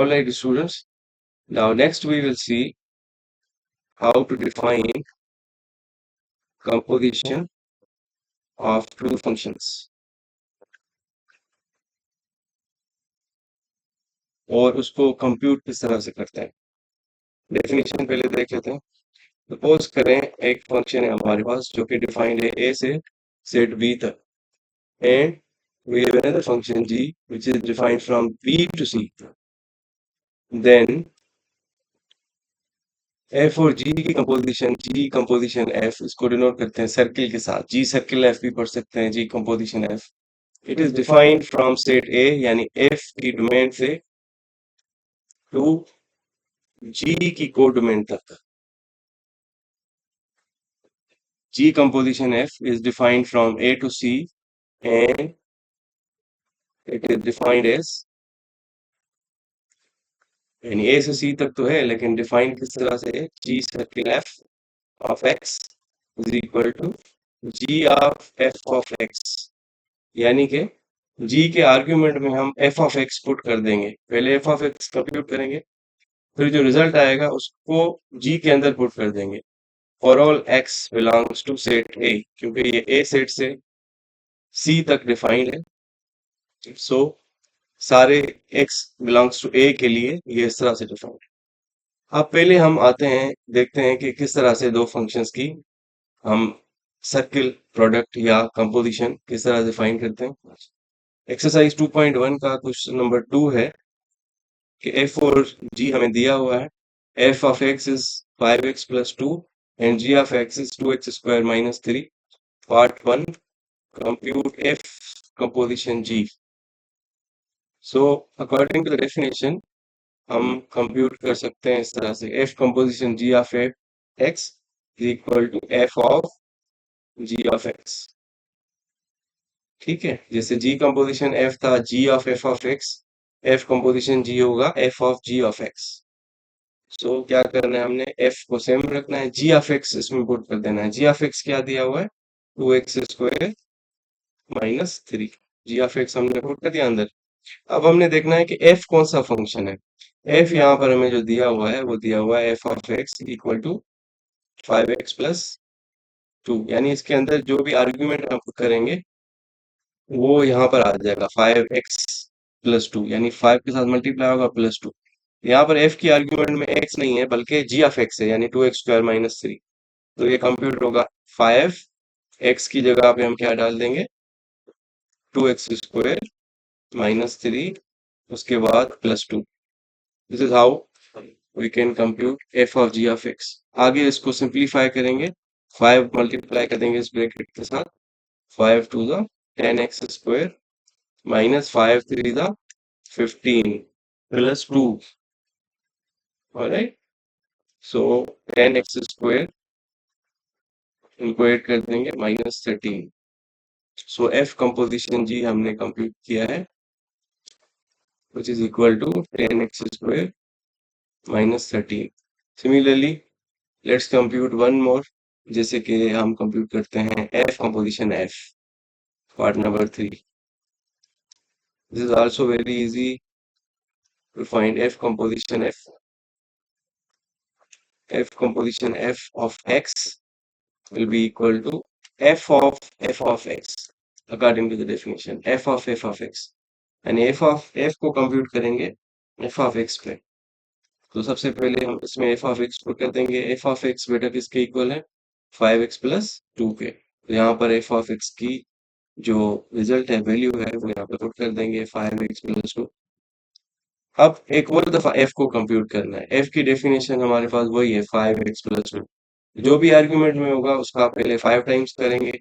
All right, students. Now next we will see how to define composition of two functions और उसको compute किस तरह से करते हैं। डेफिनेशन पहले देख लेते हैं। सपोज करें एक फंक्शन है हमारे पास जो कि डिफाइंड है a से सेट b तक, and we have another function g which is defined from b to c. Then f और g की कंपोजिशन g कंपोजिशन f, इसको डिनोट करते हैं सर्किल के साथ। g सर्किल f भी पढ़ सकते हैं, g composition f। It is defined from set a यानी f की डोमेन से टू g की को डोमेन तक। g composition f is defined from a to c and it is defined as, यानी a से c तक तो है लेकिन डिफाइन किस तरह से है, g circle f of x is equal to g of f of x, यानी कि g के आर्ग्यूमेंट में हम f of x पुट कर देंगे। पहले f of x कंप्यूट करेंगे, फिर जो रिजल्ट आएगा उसको g के अंदर पुट कर देंगे। For all x belongs to set a, क्योंकि ये a सेट से c तक डिफाइंड है, सो सारे x बिलोंग्स टू a के लिए ये इस तरह से डिफाइंड है। अब पहले हम आते हैं, देखते हैं कि किस तरह से दो फंक्शंस की हम सर्किल प्रोडक्ट या कंपोजिशन किस तरह से डिफाइन करते हैं। एक्सरसाइज 2.1 का क्वेश्चन नंबर 2 है कि f और g हमें दिया हुआ है। f of x is 5x plus 2 and g of x is 2x square minus 3. Part 1, compute f composition g. So according to the definition हम कंप्यूट कर सकते हैं इस तरह से, f composition g of x is equal to f of g of x। ठीक है, जैसे g कंपोजिशन f था g of f of x, f composition g होगा f of g of x। सो क्या करना है, हमने f को सेम रखना है, g of x इसमें पुट कर देना है। g of x क्या दिया हुआ है, 2x square minus 3, g of x हमने पुट कर दिया अंदर। अब हमने देखना है कि f कौन सा फंक्शन है। f यहाँ पर हमें जो दिया हुआ है वो दिया हुआ है f of x equal to 5x plus 2, यानी इसके अंदर जो भी आर्ग्यूमेंट हम करेंगे वो यहाँ पर आ जाएगा 5x प्लस 2, यानी 5 के साथ मल्टीप्लाई होगा प्लस 2। यहाँ पर f की आर्ग्यूमेंट में x नहीं है बल्कि g ऑफ x है, यानी 2x स्क्वायर माइनस 3। तो ये कंप्यूट होगा 5 x की जगह पे हम क्या डाल देंगे, 2x स्क्वायर माइनस 3, उसके बाद plus 2। This is how we can compute f of g of x। आगे इसको सिंप्लीफाई करेंगे, 5 मल्टीप्लाई कर देंगे इस ब्रैकेट के साथ, 5 to the 10x square minus 5 3 the 15 plus 2। Alright, so 10x square इनको ऐड कर देंगे minus 13। So f composition g हमने कंप्यूट किया है which is equal to 10x square minus 13। Similarly, let's compute one more, जैसे कि हम कंप्यूट करते हैं f composition f, part number 3। This is also very easy to find f composition f. F composition f of x will be equal to f of x according to the definition, f of x, यानी f को compute करेंगे f of x पे। तो सबसे पहले हम इसमें f of x को कर देंगे, f of x बेटा किसके इक्वल है, 5x प्लस 2 के। तो यहाँ पर f of x की जो रिजल्ट है, वैल्यू है, वो यहाँ पर पुट कर देंगे 5x प्लस 2। अब एक और दफा f को कंप्यूट करना है। f की डेफिनेशन हमारे पास वही है, 5x प्लस 2। जो भी आर्ग्यूमेंट में होगा उसका पहले 5 टाइम्स करेंगे।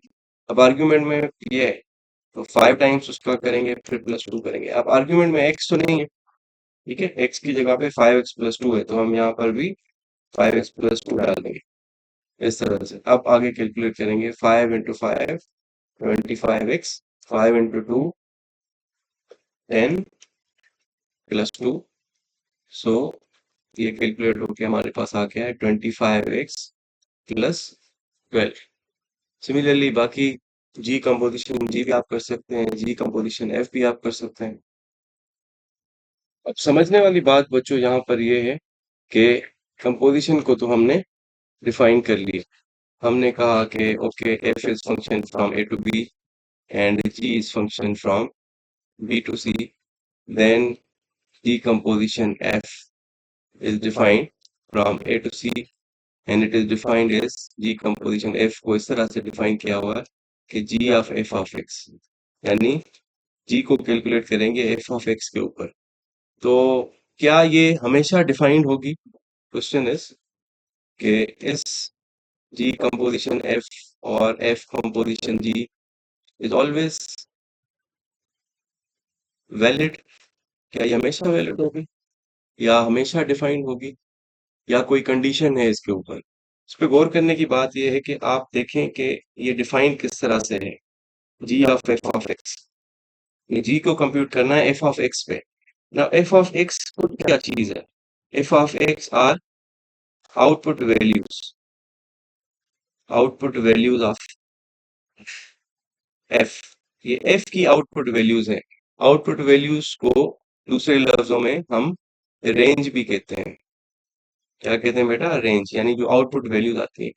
अब आर्ग्यूमेंट में ये है तो 5 टाइम्स उसका करेंगे, फिर प्लस 2 करेंगे। अब आर्ग्यूमेंट में x तो नहीं है, ठीक है, x की जगह पे 5x प्लस 2 है, तो हम यहाँ पर भी 5x प्लस 2 डाल देंगे इस तरह से। अब आगे कैलकुलेट करेंगे, 5 इंटू 5 25x, 5 इंटू 2 10 प्लस 2। सो ये कैलकुलेट होके हमारे पास आ गया है 25x प्लस 12। सिमिलरली बाकी जी कंपोजिशन जी भी आप कर सकते हैं, जी कंपोजिशन एफ भी आप कर सकते हैं। अब समझने वाली बात बच्चों यहाँ पर ये है कि कंपोजिशन को तो हमने डिफाइन कर लिया। हमने कहा कि okay F is function from A to B and G is function from B to C, then decomposition f is defined from a to c and it is defined as decomposition f को इस तरह से define किया हुआ है कि g of f of x, यानी g को कैलकुलेट करेंगे f of x के ऊपर। तो क्या ये हमेशा डिफाइंड होगी? क्वेश्चन इज कि इस g कंपोजिशन f और f composition g is always valid? क्या ये हमेशा वैलिड होगी या हमेशा डिफाइंड होगी या कोई कंडीशन है इसके ऊपर? इस पे गौर करने की बात यह है कि आप देखें कि ये डिफाइन किस तरह से है। जी ऑफ एफ ऑफ एक्स, ये जी को कंप्यूट करना है एफ ऑफ एक्स पे। ना एफ ऑफ एक्स क्या चीज है? F of X are output values, output values of F. ये एफ की आउटपुट वैल्यूज है। आउटपुट वैल्यूज को दूसरे लफ्जों में हम रेंज भी कहते हैं। क्या कहते हैं बेटा? रेंज, यानी जो आउटपुट वैल्यूज आती है।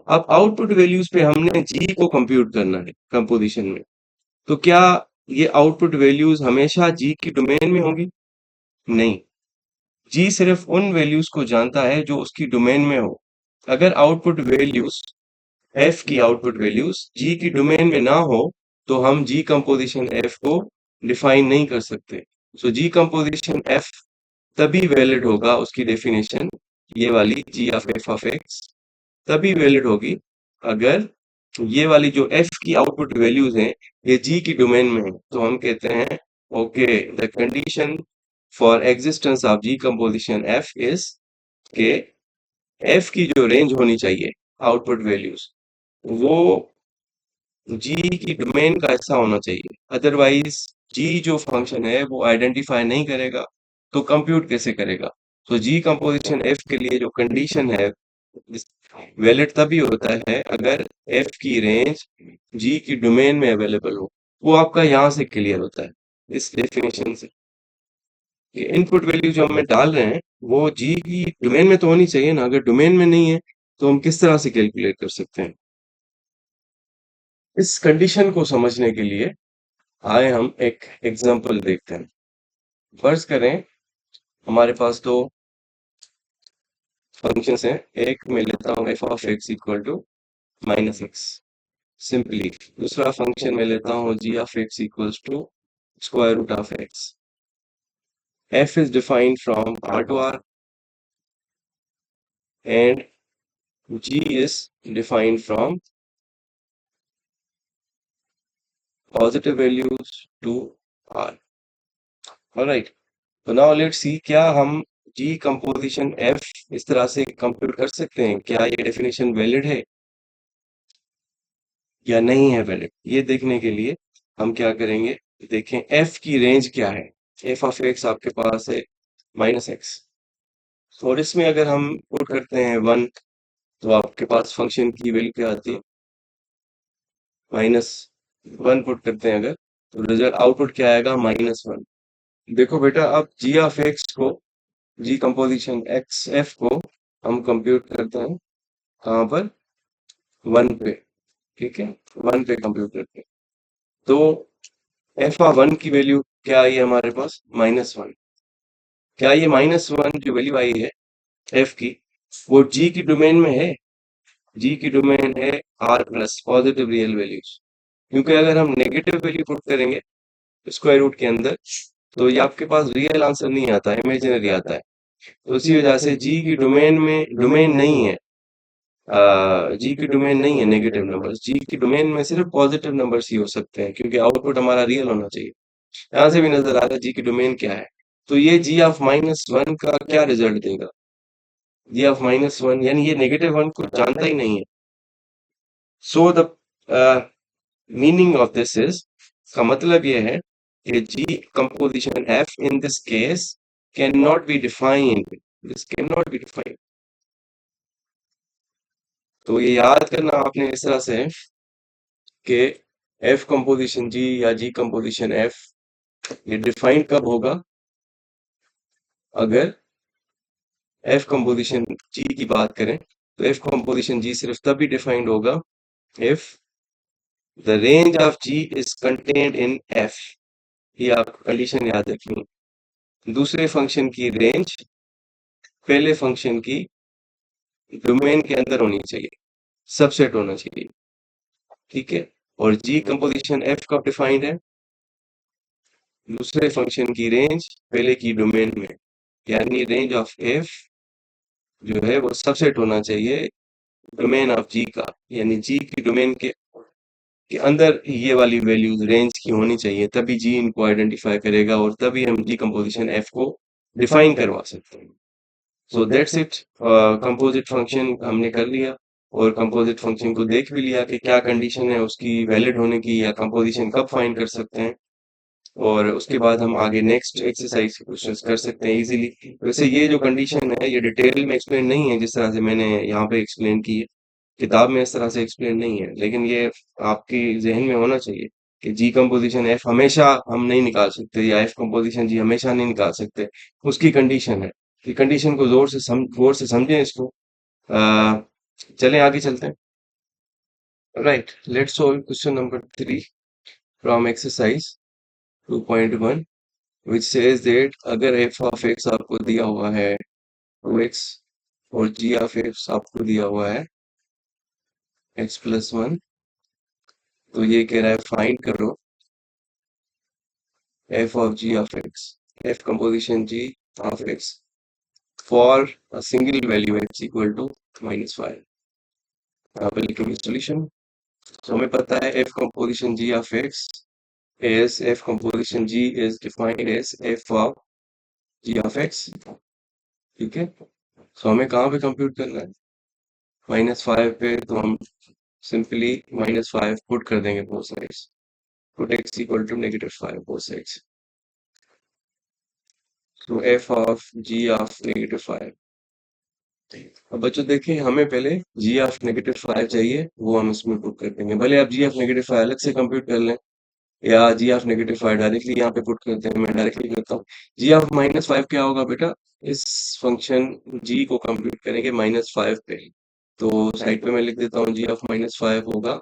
अब आउटपुट वैल्यूज पे हमने जी को कंप्यूट करना है कंपोजिशन में। तो क्या ये आउटपुट वैल्यूज हमेशा जी की डोमेन में होंगी? नहीं, जी सिर्फ उन वैल्यूज को जानता है जो उसकी डोमेन में हो। अगर आउटपुट वैल्यूज एफ की आउटपुट वैल्यूज जी की डोमेन में ना हो तो हम जी कंपोजिशन एफ को डिफाइन नहीं कर सकते। सो जी कंपोजिशन एफ तभी वैलिड होगा, उसकी डेफिनेशन ये वाली जी ऑफ एफ ऑफ एक्स तभी वैलिड होगी अगर ये वाली जो एफ की आउटपुट वैल्यूज हैं ये जी की डोमेन में है। तो हम कहते हैं okay the condition for existence of G composition F is के एफ की जो रेंज होनी चाहिए आउटपुट वैल्यूज वो जी की डोमेन का हिस्सा होना चाहिए। अदरवाइज जी जो फंक्शन है वो आइडेंटिफाई नहीं करेगा तो कंप्यूट कैसे करेगा? तो जी कंपोजिशन एफ के लिए जो कंडीशन है वैलिड तभी होता है अगर एफ की रेंज जी की डोमेन में अवेलेबल हो। वो आपका यहाँ से क्लियर होता है इस डेफिनेशन से कि इनपुट वैल्यू जो हमें डाल रहे हैं वो जी की डोमेन में तो होनी चाहिए ना। अगर डोमेन में नहीं है तो हम किस तरह से कैलकुलेट कर सकते हैं? इस कंडीशन को समझने के लिए आए हम एक एग्जांपल देखते हैं। फर्ज करें हमारे पास दो फंक्शंस हैं। एक मैं लेता हूँ F of X equal to minus X simply. दूसरा फंक्शन में लेता हूँ G of X equals to square root of X. F is defined from R to R and g is defined from positive values to r. Alright. So now let's see क्या हम g composition f इस तरह से compute कर सकते हैं? क्या ये डेफिनेशन वैलिड है या नहीं है वैलिड? ये देखने के लिए हम क्या करेंगे, देखें f की रेंज क्या है। f ऑफ x आपके पास है माइनस एक्स और इसमें अगर हम पुट करते हैं 1 तो आपके पास फंक्शन की वैल्यू क्या आती है? -1 पुट करते हैं अगर तो रिजल्ट आउटपुट क्या आएगा? -1। देखो बेटा अब जी ऑफ एक्स को, जी कंपोजिशन एक्स एफ को हम कंप्यूट करते हैं कहाँ पर? 1 पे। ठीक है, 1 पे कंप्यूट करते हैं तो एफ ऑफ 1 की वैल्यू क्या आई है हमारे पास? -1। क्या ये -1 जो वैल्यू आई है एफ की वो जी की डोमेन में है? जी की डोमेन है R plus positive real values, क्योंकि अगर हम नेगेटिव वैल्यू पुट करेंगे स्क्वायर रूट के अंदर तो ये आपके पास रियल आंसर नहीं आता, इमेजिनरी आता है। तो इसी वजह से जी की डोमेन में डोमेन नहीं है, जी की डोमेन नहीं है नेगेटिव नंबर्स। जी की डोमेन में सिर्फ पॉजिटिव नंबर्स ही हो सकते हैं क्योंकि आउटपुट हमारा रियल होना चाहिए। यहाँ से भी नजर आ रहा है जी की डोमेन क्या है। तो ये जी ऑफ -1 का क्या रिजल्ट देगा? जी ऑफ -1 यानी ये -1 को जानता ही नहीं है। So the meaning of this is, का मतलब ये है कि G composition F in this case can not be defined, this can not be defined. तो ये याद करना आपने इस तरह से कि एफ कंपोजिशन जी या जी कंपोजिशन एफ ये डिफाइंड कब होगा? अगर एफ कंपोजिशन जी की बात करें तो एफ कंपोजिशन जी सिर्फ तभी डिफाइंड होगा if the range of g is contained in f. ये आप कंडीशन याद रखनी। दूसरे फंक्शन की रेंज पहले फंक्शन की डोमेन के अंदर होनी चाहिए, सबसेट होना चाहिए, ठीक है। और जी कंपोजिशन एफ कब डिफाइंड है? दूसरे फंक्शन की रेंज पहले की डोमेन में, यानी रेंज ऑफ एफ जो है वो सबसेट होना चाहिए डोमेन ऑफ जी का, यानी जी की डोमेन के अंदर ये वाली वैल्यूज रेंज की होनी चाहिए, तभी जी इनको आइडेंटिफाई करेगा और तभी हम जी कंपोजिशन एफ को डिफाइन करवा सकते हैं। So that's it. Composite function हमने कर लिया और कंपोजिट फंक्शन को देख भी लिया कि क्या कंडीशन है उसकी वैलिड होने की या कंपोजिशन कब फाइंड कर सकते हैं, और उसके बाद हम आगे नेक्स्ट एक्सरसाइज के क्वेश्चंस कर सकते हैं इजीली। वैसे ये जो कंडीशन है ये डिटेल में एक्सप्लेन नहीं है जिस तरह से मैंने यहाँ पे एक्सप्लेन की है, किताब में इस तरह से एक्सप्लेन नहीं है, लेकिन ये आपकी जहन में होना चाहिए कि जी कंपोजिशन एफ हमेशा हम नहीं निकाल सकते या एफ कंपोजिशन जी हमेशा नहीं निकाल सकते, उसकी कंडीशन है। ये कंडीशन को गौर से समझें इसको। आ, चलें आगे चलते हैं। Right, let's solve question number 3 from exercise 2.1 which says that अगर f of x आपको दिया हुआ है 2x और g of x आपको दिया हुआ है x plus 1, तो ये कह रहा है फाइंड करो f of g of x, f composition g of x for a single value x equal to -5। यहाँ पे लिखेंगे सॉल्यूशन। तो हमें पता है f composition g of x is f composition g is defined as f of g of x, ठीक है। तो हमें कहाँ पे कंप्यूट करना है? -5 पे, तो हम सिंपली -5 पुट कर देंगे both sides, put x equal to -5 बोथ साइड्स, तो f ऑफ g ऑफ -5। अब बच्चों देखिए हमें पहले g ऑफ -5 चाहिए, वो हम इसमें पुट कर देंगे। भले आप g ऑफ -5 अलग से कंप्यूट कर लें या g ऑफ -5 डायरेक्टली यहाँ पे पुट करते हैं, मैं डायरेक्टली करता हूँ। g ऑफ -5 क्या होगा बेटा? इस फंक्शन g को कंप्यूट करेंगे -5 पे, तो साइड पे मैं लिख देता हूँ g ऑफ -5 होगा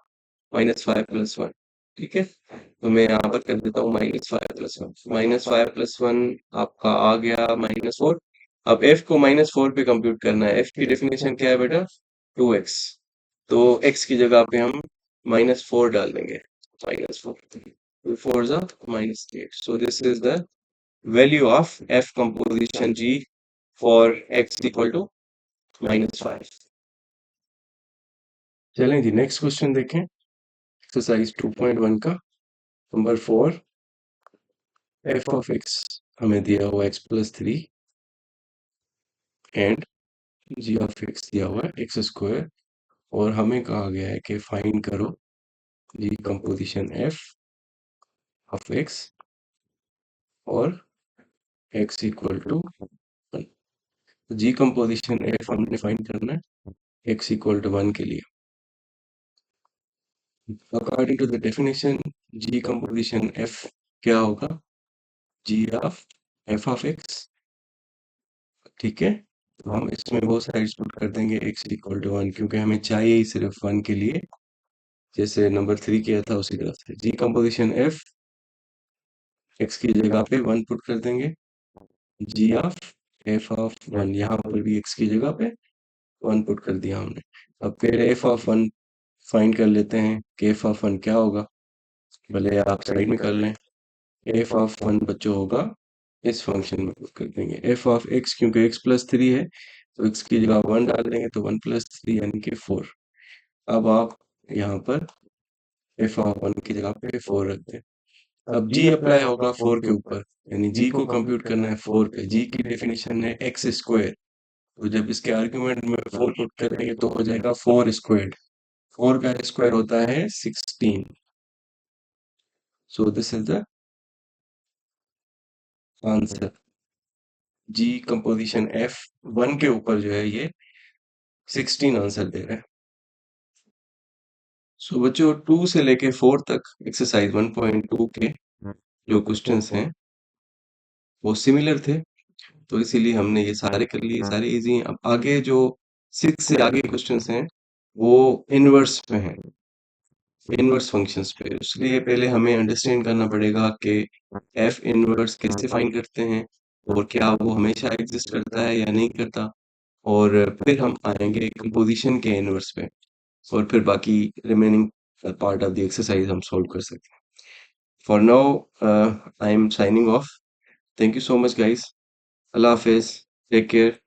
-5 + 1, ठीक है। तो मैं यहाँ पर कर देता हूँ -5 + 1, -5 + 1 आपका आ गया -4। अब f को -4 पे कंप्यूट करना है। f की डेफिनेशन क्या है बेटा? 2x, तो x की जगह पे हम -4 डाल देंगे, -4, 2 4 जा -8। So this is the value of f composition g for x equal to -5। चलें जी नेक्स्ट क्वेश्चन देखें, एक्सरसाइज 2.1 का नंबर 4। f of x हमें दिया हुआ x plus 3 and g of x दिया हुआ है x², और हमें कहा गया है कि फाइंड करो g composition f of x और x equal to 1। G composition f हमने फाइंड करना है x इक्वल टू 1 के लिए। According to the definition g composition f क्या होगा? g of f of x, ठीक है। तो हम इसमें वो साइड्स पुट कर देंगे x इक्वल टू 1, क्योंकि हमें चाहिए ही सिर्फ 1 के लिए, जैसे नंबर 3 किया था उसी तरह से। जी कंपोजिशन f x की जगह पे 1 पुट कर देंगे, g ऑफ f ऑफ 1 यहाँ पर भी x की जगह पे 1 पुट कर दिया हमने। अब फिर f ऑफ 1 फाइंड कर लेते हैं कि f ऑफ 1 क्या होगा, भले आप साइड में कर लें। f ऑफ 1 बच्चों होगा, इस फंक्शन में पुट कर देंगे f ऑफ x, क्योंकि x प्लस 3 है तो x की जगह 1 डाल देंगे, तो 1 + 3 यानी कि 4। अब आप यहाँ पर f ऑफ 1 की जगह पे 4 रख दें। अब g अप्लाई होगा 4 के ऊपर, यानी g को कंप्यूट करना है 4 पे। g की डेफिनेशन है x², तो जब इसके आर्गुमेंट में 4 पुट करेंगे तो हो जाएगा 4²। 4 का स्क्वायर होता है 16। So this is the answer. G composition f 1 के ऊपर जो है ये 16 आंसर दे रहा है। सो बच्चों 2 से लेके 4 तक एक्सरसाइज 1.2 के जो क्वेश्चंस हैं वो सिमिलर थे, तो इसीलिए हमने ये सारे कर लिए, सारे इजी हैं। अब आगे जो 6 से आगे क्वेश्चंस हैं वो इनवर्स में हैं, इनवर्स फंक्शंस पे। इसलिए पहले हमें अंडरस्टैंड करना पड़ेगा कि एफ इनवर्स कैसे फाइंड करते हैं और क्या वो हमेशा एग्जिस्ट करता है या नहीं करता, और फिर हम आएंगे कंपोजिशन के इनवर्स पे, और फिर बाकी remaining part of the exercise हम सॉल्व कर सकते हैं। For now I am signing off. Thank you so much guys. अल्लाह हाफिज। Take care.